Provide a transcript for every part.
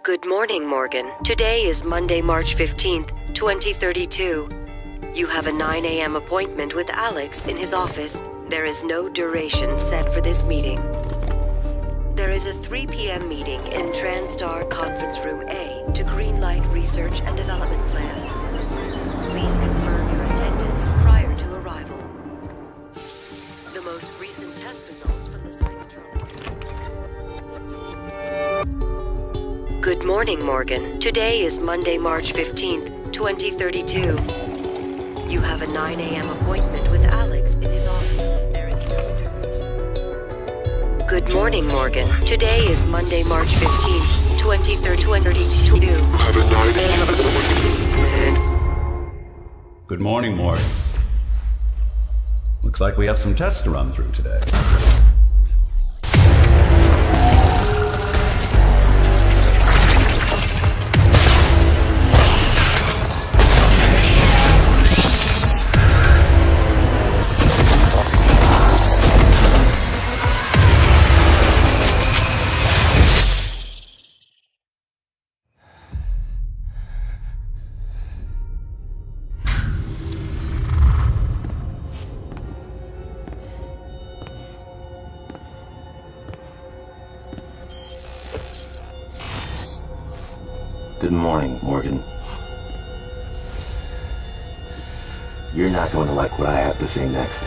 Good morning, Morgan. Today is Monday, March 15th, 2032. You have a 9 a.m. appointment with Alex in his office. There is no duration set for this meeting. There is a 3 p.m. meeting in TranStar Conference Room A to greenlight research and development plans. Please confirm your attendance prior to arrival. The most recent test results from the Cybertron. Good morning, Morgan. Today is Monday, March 15th, 2032. You have a 9 a.m. appointment with Alex in his office. There is no duration. Good morning, Morgan. Today is Monday, March 15th, 2032. You have a 9 a.m. appointment. Good morning, Morgan. Looks like we have some tests to run through today. Good morning, Morgan. You're not going to like what I have to say next.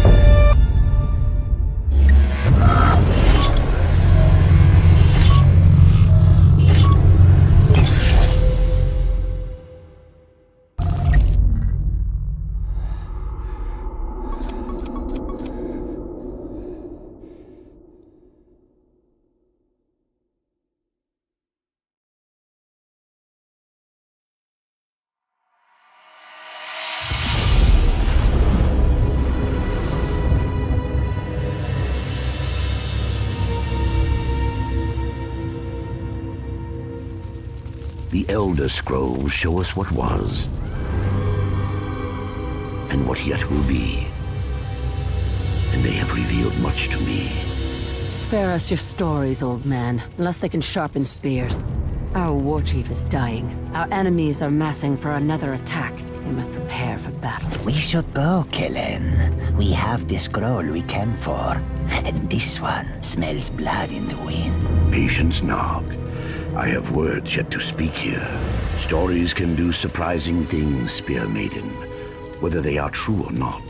The Elder Scrolls show us what was, and what yet will be. And they have revealed much to me. Spare us your stories, old man, unless they can sharpen spears. Our war chief is dying. Our enemies are massing for another attack. We must prepare for battle. We should go, Kellen. We have the scroll we came for. And this one smells blood in the wind. Patience, Nog. I have words yet to speak here. Stories can do surprising things, Spear Maiden, whether they are true or not.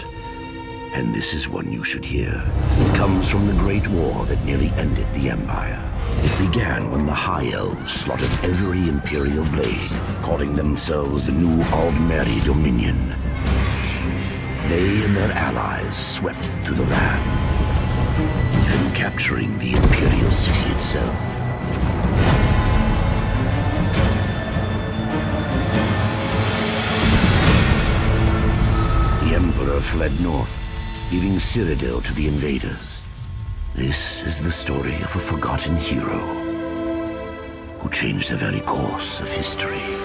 And this is one you should hear. It comes from the Great War that nearly ended the Empire. It began when the High Elves slaughtered every Imperial blade, calling themselves the New Aldmeri Dominion. They and their allies swept through the land, even capturing the Imperial city itself. The Emperor fled north, leaving Cyrodiil to the invaders. This is the story of a forgotten hero who changed the very course of history.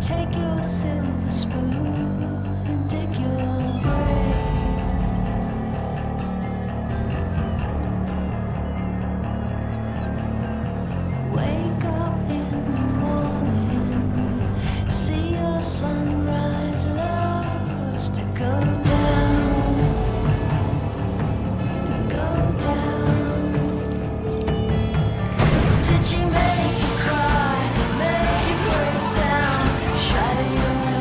Take your silver spoon and dig your grave. Wake up in the morning, see your sunrise, loves to go down, to go down. Did she make you cry, make you break down, shatter your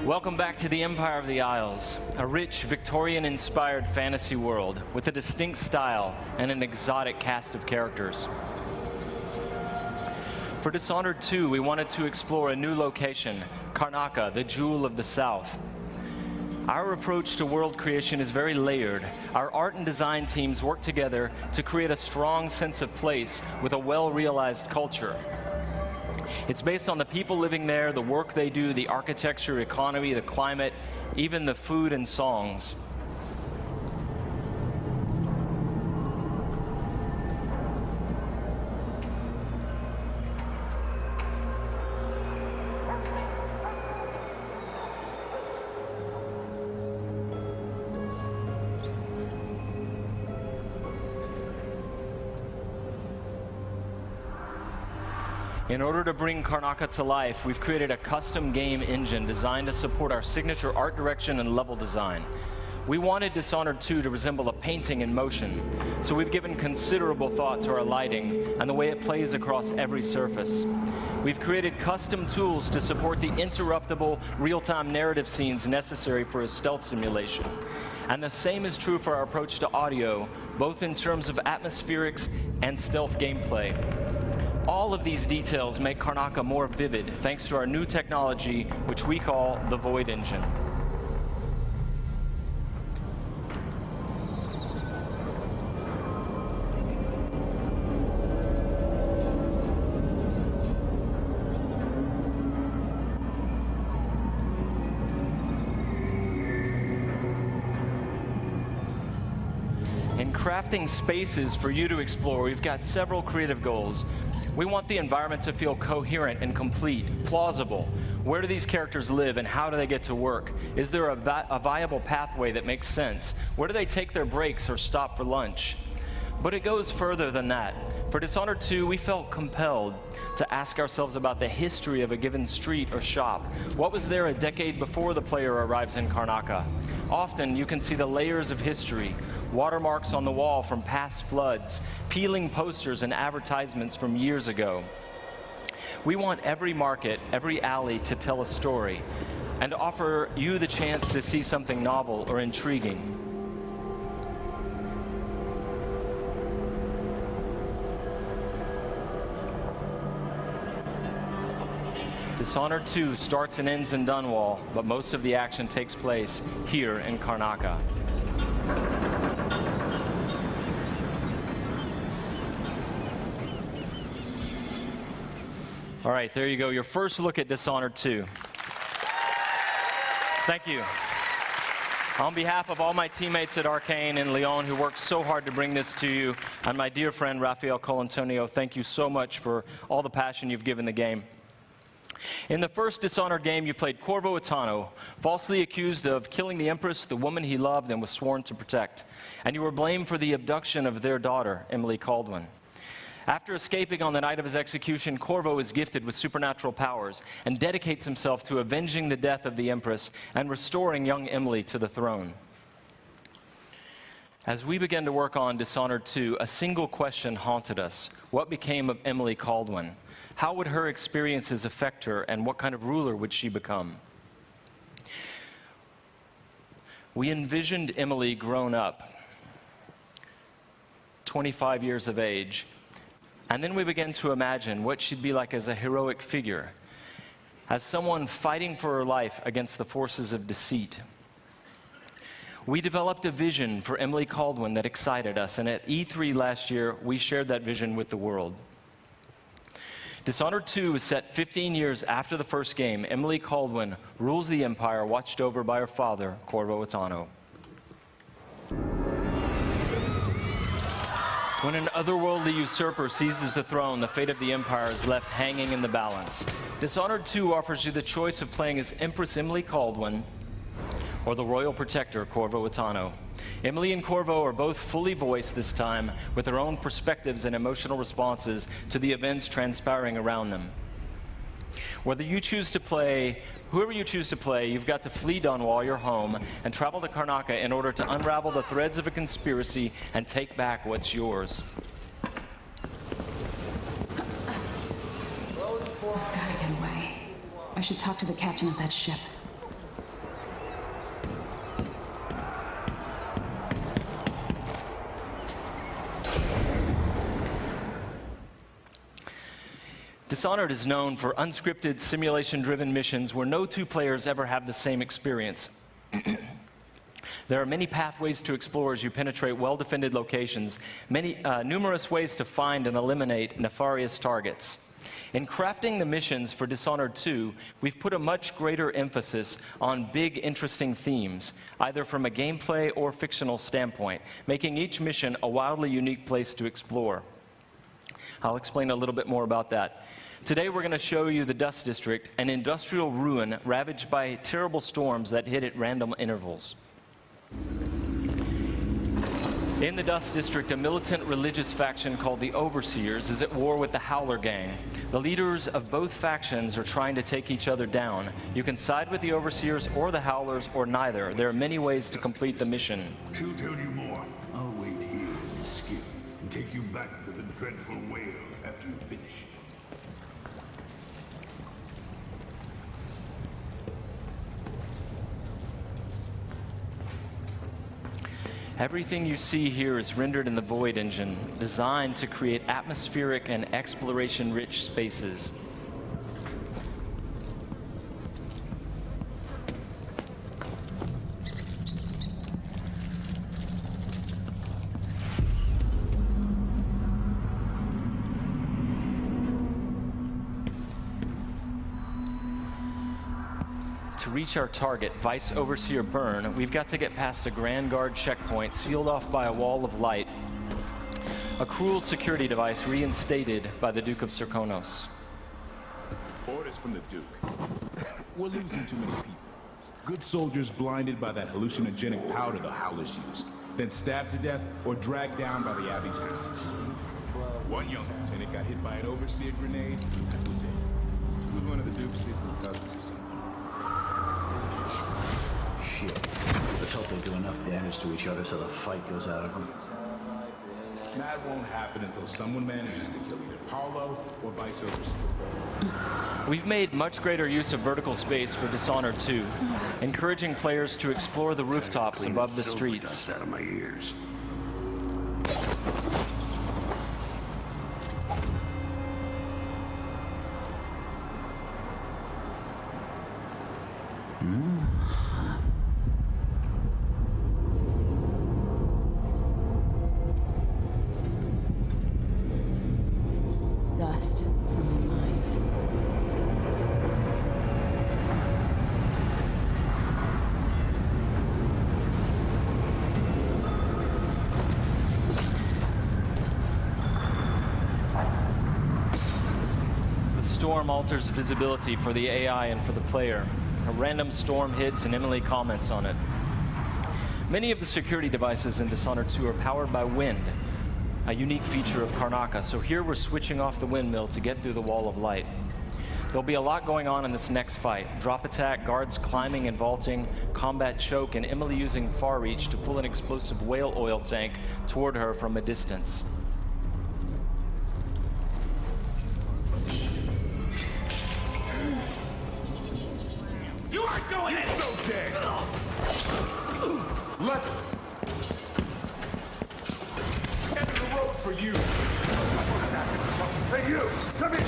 Welcome back to the Empire of the Isles, a rich, Victorian-inspired fantasy world with a distinct style and an exotic cast of characters. For Dishonored 2, we wanted to explore a new location, Karnaca, the Jewel of the South. Our approach to world creation is very layered. Our art and design teams work together to create a strong sense of place with a well-realized culture. It's based on the people living there, the work they do, the architecture, economy, the climate, even the food and songs. In order to bring Karnaca to life, we've created a custom game engine designed to support our signature art direction and level design. We wanted Dishonored 2 to resemble a painting in motion, so we've given considerable thought to our lighting and the way it plays across every surface. We've created custom tools to support the interruptible, real-time narrative scenes necessary for a stealth simulation. And the same is true for our approach to audio, both in terms of atmospherics and stealth gameplay. All of these details make Karnaca more vivid thanks to our new technology, which we call the Void Engine. In crafting spaces for you to explore, we've got several creative goals. We want the environment to feel coherent and complete, plausible. Where do these characters live and how do they get to work? Is there a viable pathway that makes sense? Where do they take their breaks or stop for lunch? But it goes further than that. For Dishonored 2, we felt compelled to ask ourselves about the history of a given street or shop. What was there a decade before the player arrives in Karnaca? Often you can see the layers of history, watermarks on the wall from past floods, peeling posters and advertisements from years ago. We want every market, every alley to tell a story and to offer you the chance to see something novel or intriguing. Dishonored 2 starts and ends in Dunwall, but most of the action takes place here in Karnaca. All right, there you go, your first look at Dishonored 2. Thank you. On behalf of all my teammates at Arcane and Lyon who worked so hard to bring this to you, and my dear friend Rafael Colantonio, thank you so much for all the passion you've given the game. In the first Dishonored game, you played Corvo Attano, falsely accused of killing the Empress, the woman he loved and was sworn to protect. And you were blamed for the abduction of their daughter, Emily Caldwin. After escaping on the night of his execution, Corvo is gifted with supernatural powers and dedicates himself to avenging the death of the Empress and restoring young Emily to the throne. As we began to work on Dishonored 2, a single question haunted us. What became of Emily Caldwin? How would her experiences affect her, and what kind of ruler would she become? We envisioned Emily grown up, 25 years of age, and then we began to imagine what she'd be like as a heroic figure, as someone fighting for her life against the forces of deceit. We developed a vision for Emily Caldwin that excited us, and at E3 last year, we shared that vision with the world. Dishonored 2 is set 15 years after the first game. Emily Caldwin rules the Empire, watched over by her father, Corvo Attano. When an otherworldly usurper seizes the throne, the fate of the Empire is left hanging in the balance. Dishonored 2 offers you the choice of playing as Empress Emily Caldwin or the Royal Protector, Corvo Attano. Emily and Corvo are both fully voiced this time with their own perspectives and emotional responses to the events transpiring around them. Whoever you choose to play, you've got to flee Dunwall, your home, and travel to Karnaca in order to unravel the threads of a conspiracy and take back what's yours. Gotta get away. I should talk to the captain of that ship. Dishonored is known for unscripted, simulation-driven missions where no two players ever have the same experience. There are many pathways to explore as you penetrate well-defended locations, numerous ways to find and eliminate nefarious targets. In crafting the missions for Dishonored 2, we've put a much greater emphasis on big, interesting themes, either from a gameplay or fictional standpoint, making each mission a wildly unique place to explore. I'll explain a little bit more about that. Today we're going to show you the Dust District, an industrial ruin ravaged by terrible storms that hit at random intervals. In the Dust District, a militant religious faction called the Overseers is at war with the Howler Gang. The leaders of both factions are trying to take each other down. You can side with the Overseers or the Howlers or neither. There are many ways to complete the mission. She'll tell you more. I'll wait here in the skiff and take you back to the dreadful whale after you finish. Everything you see here is rendered in the Void engine, designed to create atmospheric and exploration-rich spaces. To reach our target, Vice Overseer Byrne, we've got to get past a Grand Guard checkpoint sealed off by a wall of light. A cruel security device reinstated by the Duke of Serkonos. Orders from the Duke. We're losing too many people. Good soldiers blinded by that hallucinogenic powder the Howlers used, then stabbed to death or dragged down by the Abbey's hounds. One young lieutenant got hit by an Overseer grenade, and that was it. He was one of the Duke's distant cousins or something. Shit. Let's hope they do enough damage to each other so the fight goes out of them. That won't happen until someone manages to kill either Paulo or Vice Overseer. We've made much greater use of vertical space for Dishonored 2, encouraging players to explore the rooftops above the streets. Dust out of my ears. Dust from the mines. The storm alters visibility for the AI and for the player. A random storm hits and Emily comments on it. Many of the security devices in Dishonored 2 are powered by wind, a unique feature of Karnaca, so here we're switching off the windmill to get through the wall of light. There'll be a lot going on in this next fight. Drop attack, guards climbing and vaulting, combat choke, and Emily using far reach to pull an explosive whale oil tank toward her from a distance. You aren't going in! So dead! Let end of the rope for you! Hey, you! Come here!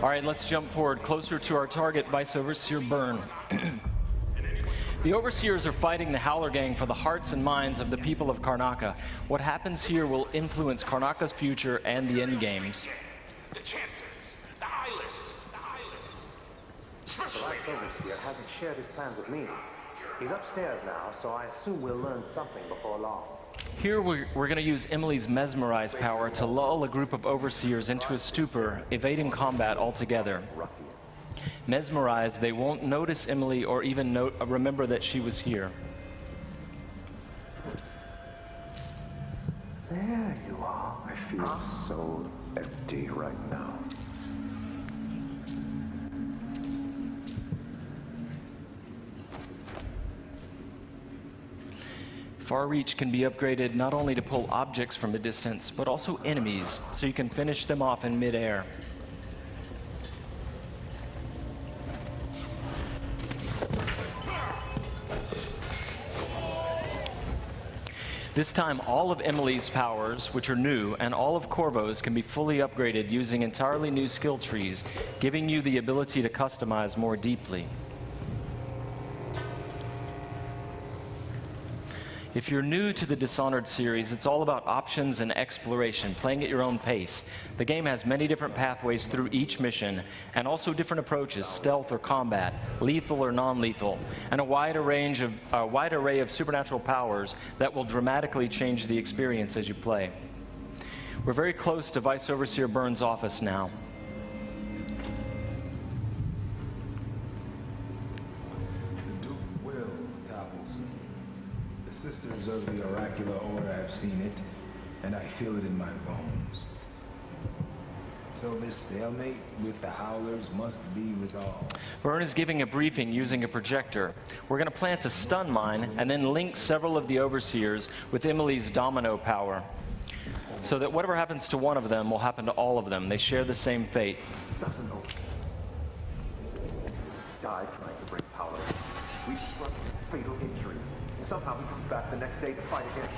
All right, let's jump forward closer to our target, Vice Overseer Byrne. The Overseers are fighting the Howler Gang for the hearts and minds of the people of Karnaca. What happens here will influence Karnaca's future and the endgames. The champion! The eyeless! The eyeless! The Vice Overseer hasn't shared his plans with me. He's upstairs now, so I assume we'll learn something before long. Here we're going to use Emily's Mesmerize power to lull a group of Overseers into a stupor, evading combat altogether. Mesmerized, they won't notice Emily or even remember that she was here. There you are. I feel so empty right now. Far Reach can be upgraded not only to pull objects from a distance, but also enemies, so you can finish them off in midair. This time, all of Emily's powers, which are new, and all of Corvo's can be fully upgraded using entirely new skill trees, giving you the ability to customize more deeply. If you're new to the Dishonored series, it's all about options and exploration, playing at your own pace. The game has many different pathways through each mission, and also different approaches, stealth or combat, lethal or non-lethal, and a wide array of supernatural powers that will dramatically change the experience as you play. We're very close to Vice Overseer Byrne's office now. Sisters of the oracular order have seen it, and I feel it in my bones. So this stalemate with the Howlers must be resolved. Byrne is giving a briefing using a projector. We're going to plant a stun mine and then link several of the Overseers with Emily's domino power, so that whatever happens to one of them will happen to all of them. They share the same fate. Died trying to bring power. We suffered fatal injuries. Somehow we come back the next day to fight again.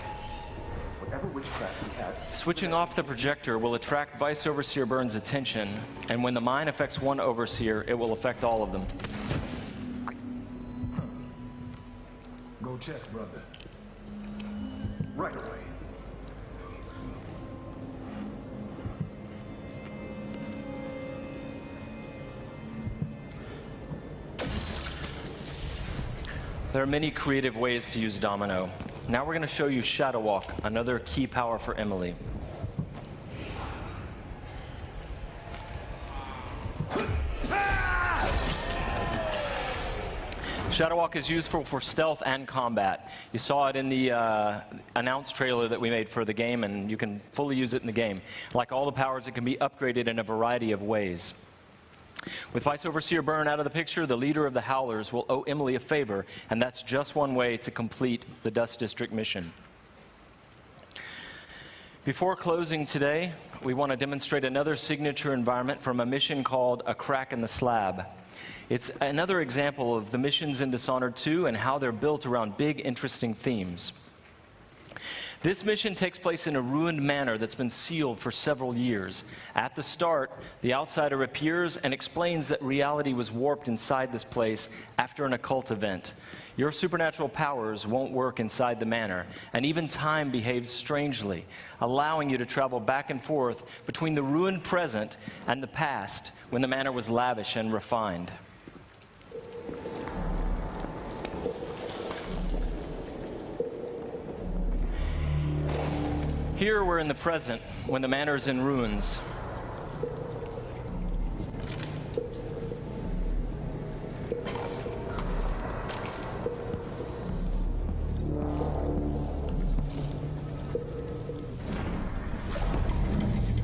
Whatever witchcraft we had. Switching off the projector will attract Vice Overseer Byrne's attention, and when the mine affects one Overseer, it will affect all of them. Go check, brother. Right away. There are many creative ways to use Domino. Now we're going to show you Shadow Walk, another key power for Emily. Shadow Walk is useful for stealth and combat. You saw it in the announced trailer that we made for the game, and you can fully use it in the game. Like all the powers, it can be upgraded in a variety of ways. With Vice Overseer Byrne out of the picture, the leader of the Howlers will owe Emily a favor, and that's just one way to complete the Dust District mission. Before closing today, we want to demonstrate another signature environment from a mission called A Crack in the Slab. It's another example of the missions in Dishonored 2 and how they're built around big, interesting themes. This mission takes place in a ruined manor that's been sealed for several years. At the start, the outsider appears and explains that reality was warped inside this place after an occult event. Your supernatural powers won't work inside the manor, and even time behaves strangely, allowing you to travel back and forth between the ruined present and the past when the manor was lavish and refined. Here we're in the present, when the manor is in ruins.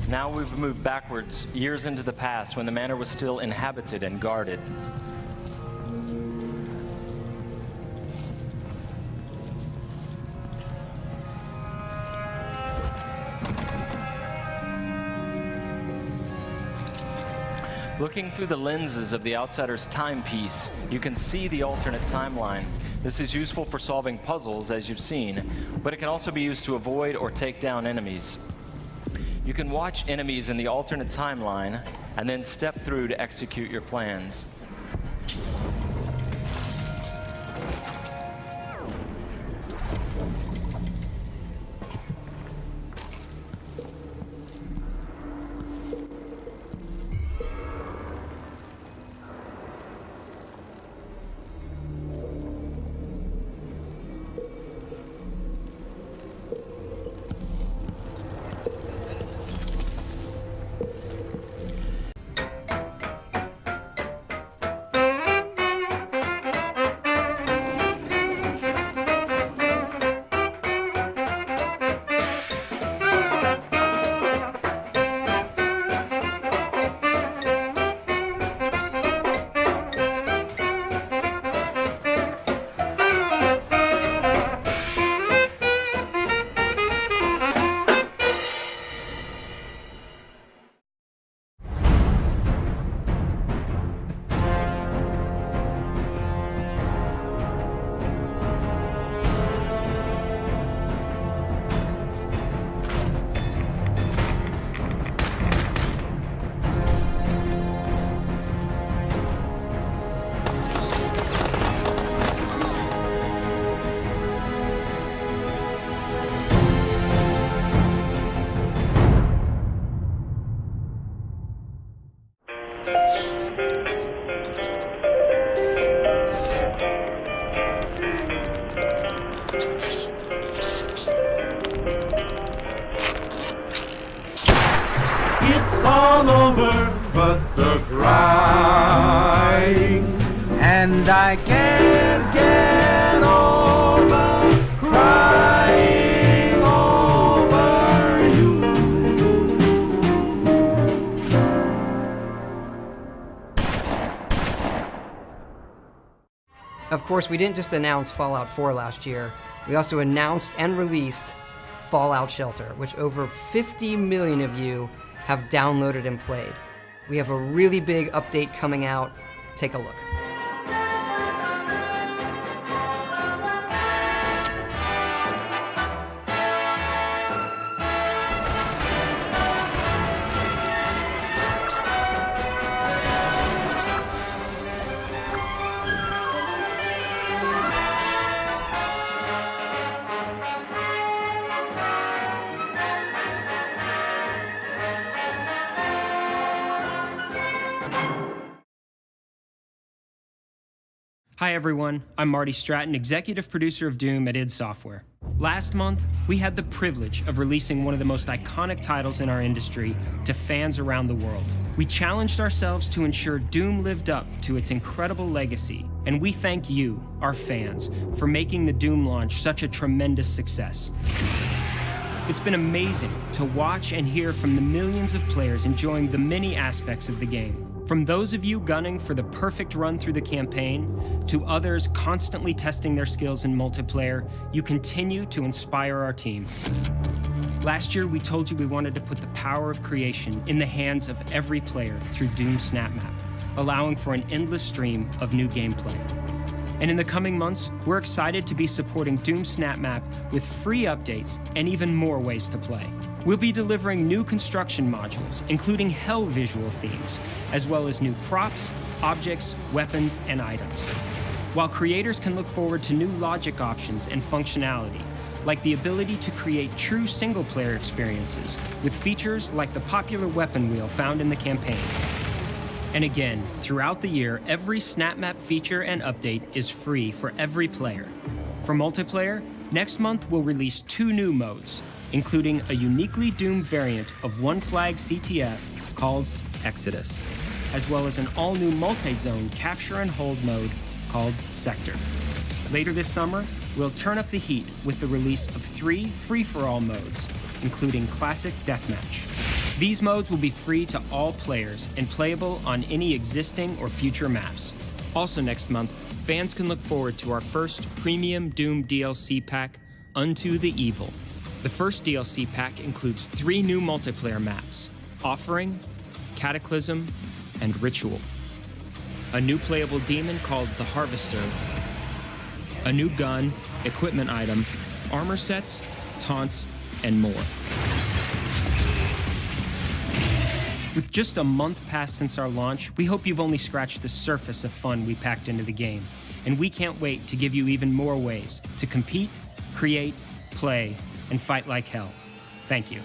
Now we've moved backwards, years into the past, when the manor was still inhabited and guarded. Looking through the lenses of the outsider's timepiece, you can see the alternate timeline. This is useful for solving puzzles, as you've seen, but it can also be used to avoid or take down enemies. You can watch enemies in the alternate timeline and then step through to execute your plans. It's all over but the crying, and I can't get over crying over you. Of course, we didn't just announce Fallout 4 last year. We also announced and released Fallout Shelter, which over 50 million of you have downloaded and played. We have a really big update coming out. Take a look. Hi everyone, I'm Marty Stratton, executive producer of Doom at id Software. Last month, we had the privilege of releasing one of the most iconic titles in our industry to fans around the world. We challenged ourselves to ensure Doom lived up to its incredible legacy, and we thank you, our fans, for making the Doom launch such a tremendous success. It's been amazing to watch and hear from the millions of players enjoying the many aspects of the game. From those of you gunning for the perfect run through the campaign, to others constantly testing their skills in multiplayer, you continue to inspire our team. Last year, we told you we wanted to put the power of creation in the hands of every player through Doom SnapMap, allowing for an endless stream of new gameplay. And in the coming months, we're excited to be supporting Doom SnapMap with free updates and even more ways to play. We'll be delivering new construction modules, including hell visual themes, as well as new props, objects, weapons, and items. While creators can look forward to new logic options and functionality, like the ability to create true single-player experiences with features like the popular weapon wheel found in the campaign. And again, throughout the year, every SnapMap feature and update is free for every player. For multiplayer, next month we'll release 2 new modes, including a uniquely Doom variant of One Flag CTF called Exodus, as well as an all-new multi-zone capture and hold mode called Sector. Later this summer, we'll turn up the heat with the release of 3 free-for-all modes, including Classic Deathmatch. These modes will be free to all players and playable on any existing or future maps. Also next month, fans can look forward to our first premium Doom DLC pack, Unto the Evil. The first DLC pack includes 3 new multiplayer maps, Offering, Cataclysm, and Ritual. A new playable demon called the Harvester, a new gun, equipment item, armor sets, taunts, and more. With just a month past since our launch, we hope you've only scratched the surface of fun we packed into the game, and we can't wait to give you even more ways to compete, create, play, and fight like hell. Thank you.